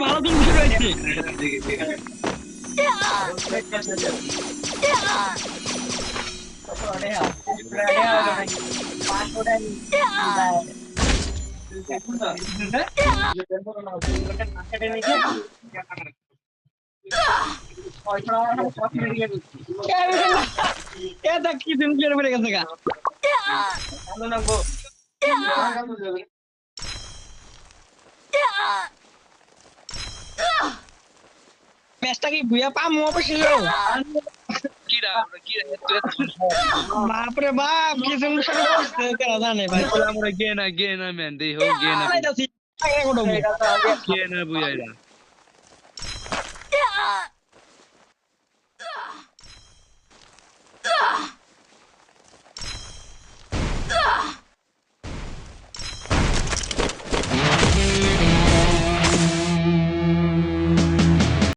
ভালো তুমি শুরু হয়েছে কি তুমি বেড়ে গেছে গা ম্যাচটা কি ভুয়া পামু অবশ্যই বাপরে বাপ কিছু শুরু করছে কেনা জানে ভাই আমরা গেনা ম্যান দেই হোক গেনা গেনা বুঝাইরা